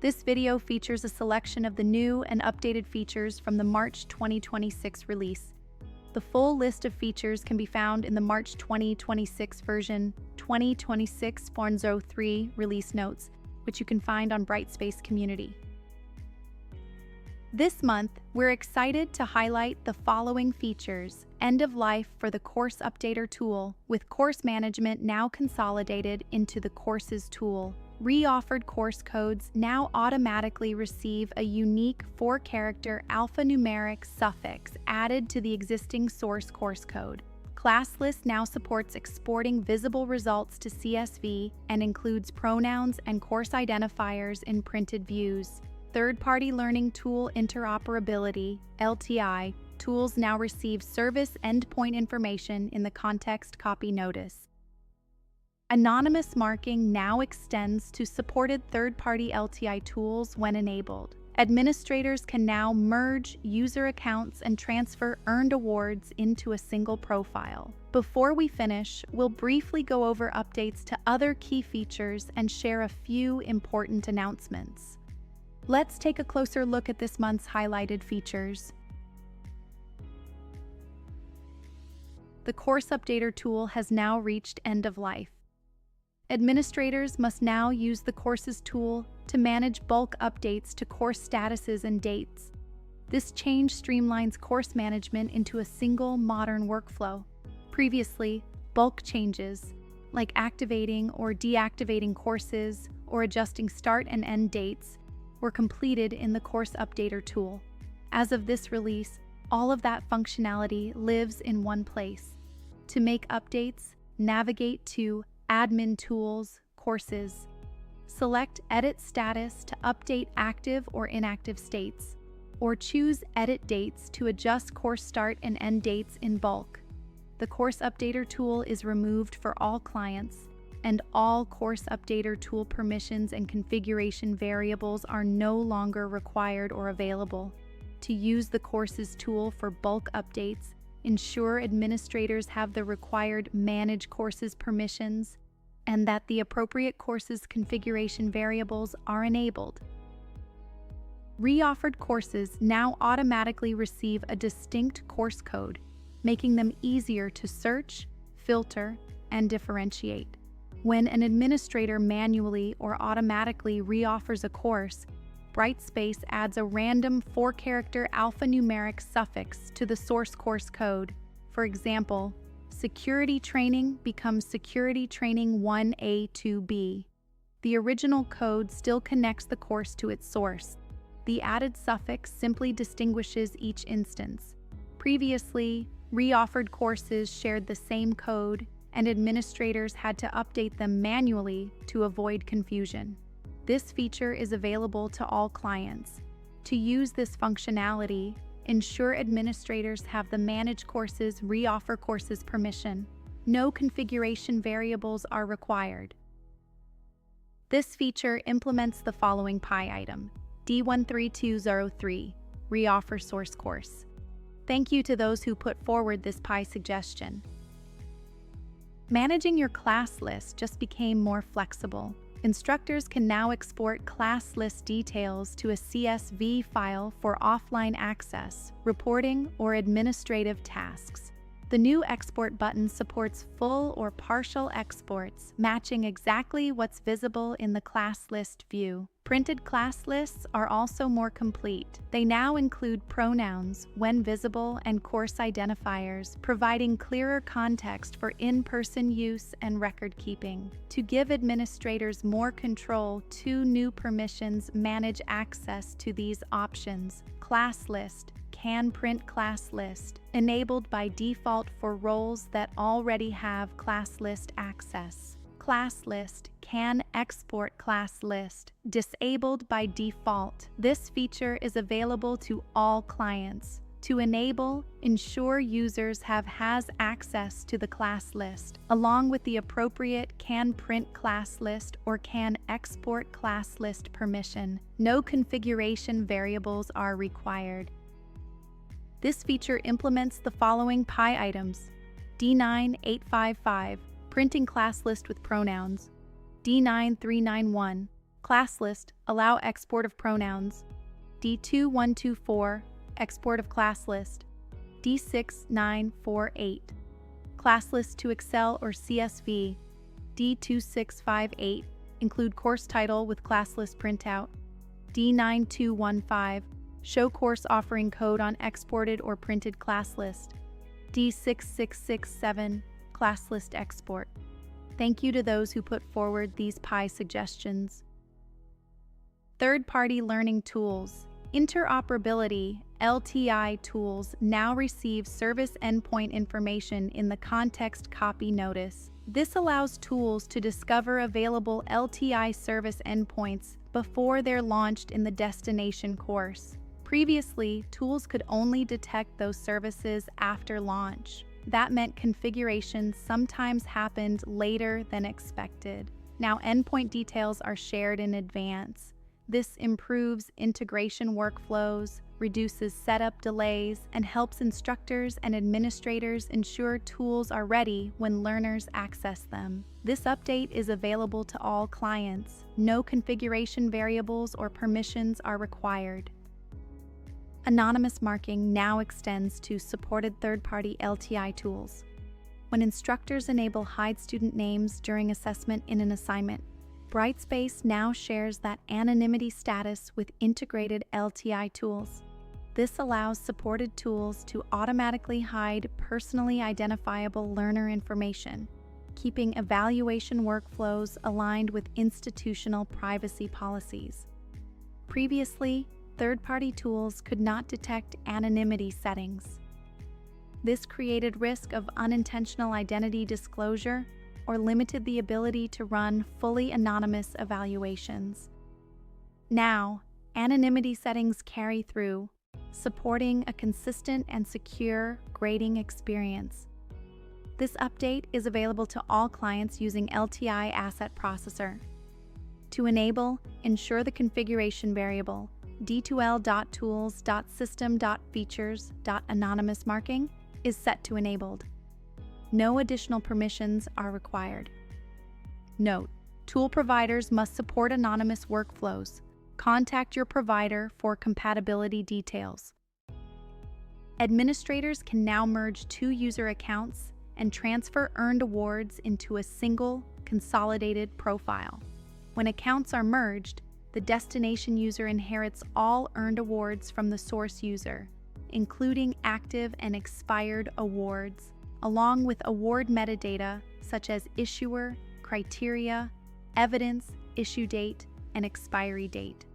This video features a selection of the new and updated features from the March 2026 release. The full list of features can be found in the March 2026 version 2026.03 release notes, which you can find on Brightspace community. This month, we're excited to highlight the following features: end of life for the Course Updater tool, with course management now consolidated into the Courses tool. Reoffered course codes now automatically receive a unique 4-character alphanumeric suffix added to the existing source course code. Classlist now supports exporting visible results to CSV and includes pronouns and course identifiers in printed views. Third-party learning tool interoperability (LTI) tools now receive service endpoint information in the context copy notice. Anonymous marking now extends to supported third-party LTI tools when enabled. Administrators can now merge user accounts and transfer earned awards into a single profile. Before we finish, we'll briefly go over updates to other key features and share a few important announcements. Let's take a closer look at this month's highlighted features. The Course Updater tool has now reached end of life. Administrators must now use the Courses tool to manage bulk updates to course statuses and dates. This change streamlines course management into a single modern workflow. Previously, bulk changes, like activating or deactivating courses or adjusting start and end dates, were completed in the Course Updater tool. As of this release, all of that functionality lives in one place. To make updates, navigate to Admin Tools, Courses. Select Edit Status to update active or inactive states, or choose Edit Dates to adjust course start and end dates in bulk. The Course Updater tool is removed for all clients, and all Course Updater tool permissions and configuration variables are no longer required or available. To use the Courses tool for bulk updates, ensure administrators have the required Manage Courses permissions and that the appropriate courses configuration variables are enabled. Reoffered courses now automatically receive a distinct course code, making them easier to search, filter, and differentiate. When an administrator manually or automatically reoffers a course, Brightspace adds a random 4-character alphanumeric suffix to the source course code. For example, Security Training becomes Security Training 1A2B. The original code still connects the course to its source. The added suffix simply distinguishes each instance. Previously, reoffered courses shared the same code, and administrators had to update them manually to avoid confusion. This feature is available to all clients. To use this functionality, ensure administrators have the Manage Courses Reoffer Courses permission. No configuration variables are required. This feature implements the following PI item: D13203, Reoffer Source Course. Thank you to those who put forward this PI suggestion. Managing your class list just became more flexible. Instructors can now export class list details to a CSV file for offline access, reporting, or administrative tasks. The new export button supports full or partial exports, matching exactly what's visible in the class list view. Printed class lists are also more complete. They now include pronouns, when visible, and course identifiers, providing clearer context for in-person use and record keeping. To give administrators more control, 2 new permissions manage access to these options. Classlist can print class list, enabled by default for roles that already have class list access. Classlist can export class list, disabled by default. This feature is available to all clients. To enable, ensure users has access to the class list, along with the appropriate can print class list or can export class list permission. No configuration variables are required. This feature implements the following PI items: D9855, printing class list with pronouns; D9391, Classlist, allow export of pronouns. D2124, export of class list. D6948, class list to Excel or CSV. D2658, include course title with class list printout. D9215, show course offering code on exported or printed class list. D6667, class list export. Thank you to those who put forward these PI suggestions. Third-party learning tools. Interoperability LTI tools now receive service endpoint information in the context copy notice. This allows tools to discover available LTI service endpoints before they're launched in the destination course. Previously, tools could only detect those services after launch. That meant configurations sometimes happened later than expected. Now, endpoint details are shared in advance. This improves integration workflows, reduces setup delays, and helps instructors and administrators ensure tools are ready when learners access them. This update is available to all clients. No configuration variables or permissions are required. Anonymous marking now extends to supported third-party LTI tools. When instructors enable hide student names during assessment in an assignment, Brightspace now shares that anonymity status with integrated LTI tools. This allows supported tools to automatically hide personally identifiable learner information, keeping evaluation workflows aligned with institutional privacy policies. Previously, third-party tools could not detect anonymity settings. This created risk of unintentional identity disclosure or limited the ability to run fully anonymous evaluations. Now, anonymity settings carry through, supporting a consistent and secure grading experience. This update is available to all clients using LTI Asset Processor. To enable, ensure the configuration variable d2l.tools.system.features.anonymous marking is set to enabled. No additional permissions are required. Note: tool providers must support anonymous workflows. Contact your provider for compatibility details. Administrators can now merge two user accounts and transfer earned awards into a single, consolidated profile. When accounts are merged, the destination user inherits all earned awards from the source user, including active and expired awards, along with award metadata such as issuer, criteria, evidence, issue date, and expiry date.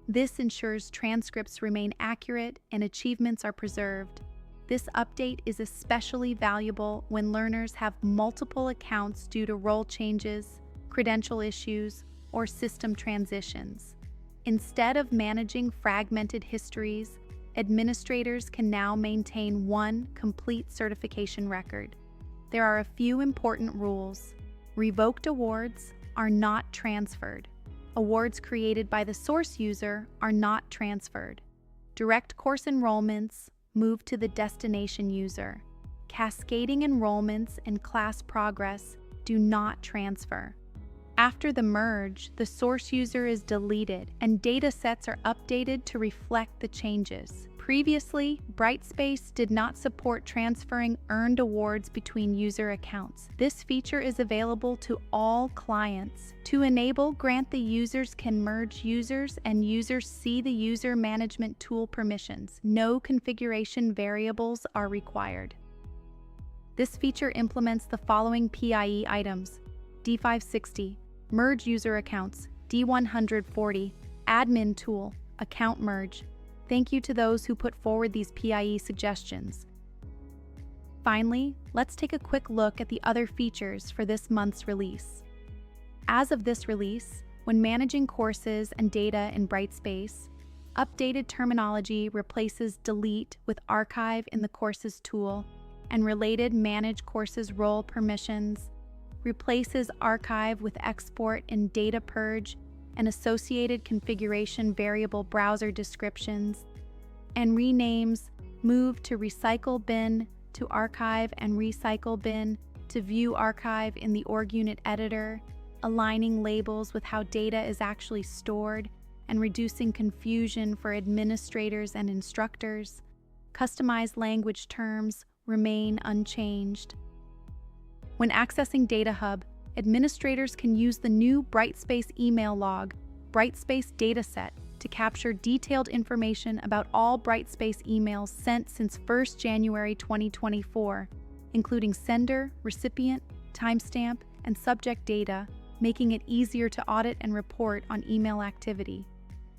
This ensures transcripts remain accurate and achievements are preserved. This update is especially valuable when learners have multiple accounts due to role changes, credential issues, or system transitions. Instead of managing fragmented histories, administrators can now maintain one complete certification record. There are a few important rules. Revoked awards are not transferred. Awards created by the source user are not transferred. Direct course enrollments move to the destination user. Cascading enrollments and class progress do not transfer. After the merge, the source user is deleted and data sets are updated to reflect the changes. Previously, Brightspace did not support transferring earned awards between user accounts. This feature is available to all clients. To enable, grant the users can merge users and users see the user management tool permissions. No configuration variables are required. This feature implements the following PIE items: D560, merge user accounts, D140, admin tool, account merge. Thank you to those who put forward these PIE suggestions. Finally, let's take a quick look at the other features for this month's release. As of this release, when managing courses and data in Brightspace, updated terminology replaces delete with archive in the courses tool, and related manage courses role permissions replaces archive with export in data purge and associated configuration variable browser descriptions, and renames move to recycle bin to archive and recycle bin to view archive in the org unit editor, aligning labels with how data is actually stored, and reducing confusion for administrators and instructors. Customized language terms remain unchanged. When accessing Data Hub, administrators can use the new Brightspace email log, Brightspace dataset, to capture detailed information about all Brightspace emails sent since 1 January 2024, including sender, recipient, timestamp, and subject data, making it easier to audit and report on email activity.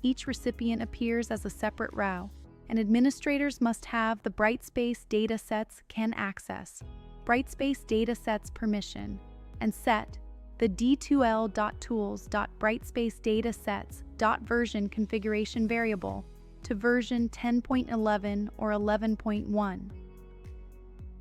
Each recipient appears as a separate row, and administrators must have the Brightspace datasets can access Brightspace datasets permission and set the D2L.tools.brightspace-datasets.version configuration variable to version 10.11 or 11.1.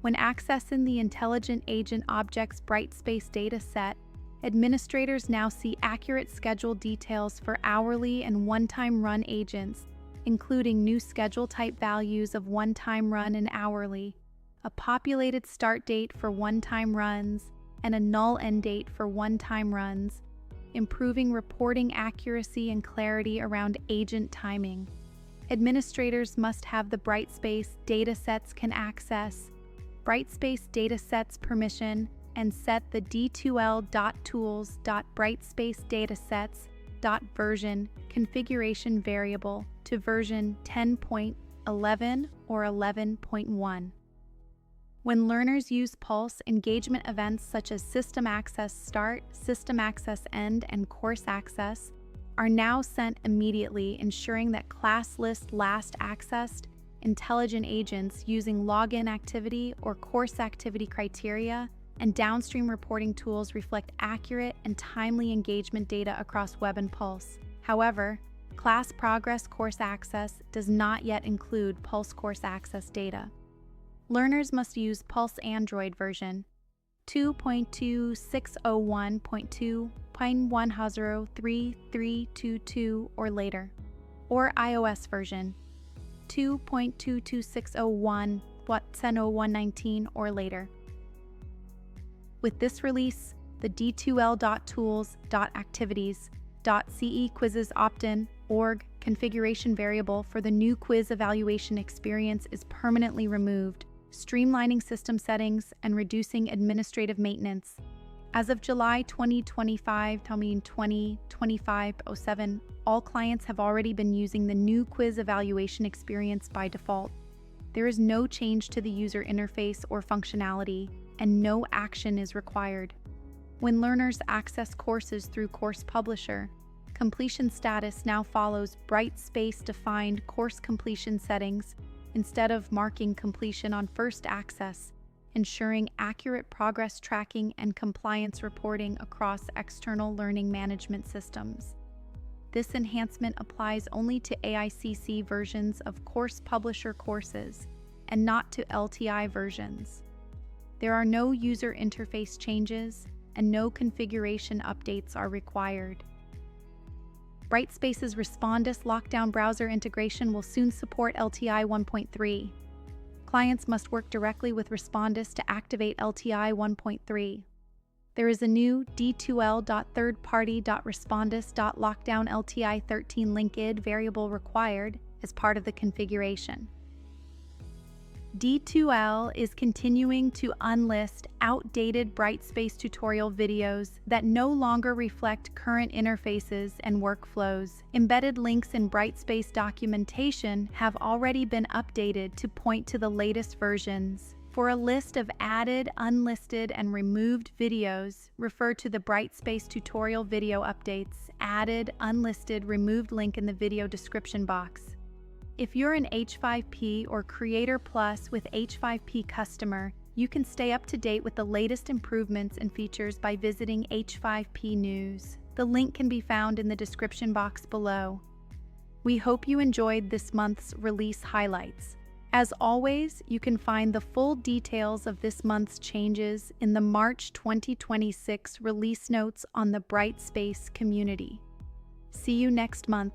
When accessing the Intelligent Agent Objects Brightspace dataset, administrators now see accurate schedule details for hourly and one-time run agents, including new schedule type values of one-time run and hourly, a populated start date for one-time runs, and a null end date for one-time runs, improving reporting accuracy and clarity around agent timing. Administrators must have the Brightspace datasets can access Brightspace datasets permission and set the D2L.tools.brightspace-datasets.version configuration variable to version 10.11 or 11.1. When learners use Pulse, engagement events such as System Access Start, System Access End, and Course Access are now sent immediately, ensuring that Classlist last accessed intelligent agents using login activity or course activity criteria and downstream reporting tools reflect accurate and timely engagement data across Web and Pulse. However, Class Progress Course Access does not yet include Pulse Course Access data. Learners must use Pulse Android version 2.2601.2.103322 or later, or iOS version 2.22601.10.119 or later. With this release, the D2L.tools.activities.CEQuizzesOptIn.org configuration variable for the new quiz evaluation experience is permanently removed, streamlining system settings and reducing administrative maintenance. As of July 2025-07, all clients have already been using the new quiz evaluation experience by default. There is no change to the user interface or functionality, and no action is required. When learners access courses through Course Publisher, completion status now follows Brightspace-defined course completion settings instead of marking completion on first access, ensuring accurate progress tracking and compliance reporting across external learning management systems. This enhancement applies only to AICC versions of Course Publisher courses and not to LTI versions. There are no user interface changes and no configuration updates are required. Brightspace's Respondus LockDown Browser integration will soon support LTI 1.3. Clients must work directly with Respondus to activate LTI 1.3. There is a new D2L.thirdparty.respondus.lockdown LTI 13 linked variable required as part of the configuration. D2L is continuing to unlist outdated Brightspace tutorial videos that no longer reflect current interfaces and workflows. Embedded links in Brightspace documentation have already been updated to point to the latest versions. For a list of added, unlisted, and removed videos, refer to the Brightspace tutorial video updates, added, unlisted, removed link in the video description box. If you're an H5P or Creator Plus with H5P customer, you can stay up to date with the latest improvements and features by visiting H5P News. The link can be found in the description box below. We hope you enjoyed this month's release highlights. As always, you can find the full details of this month's changes in the March 2026 release notes on the Brightspace community. See you next month.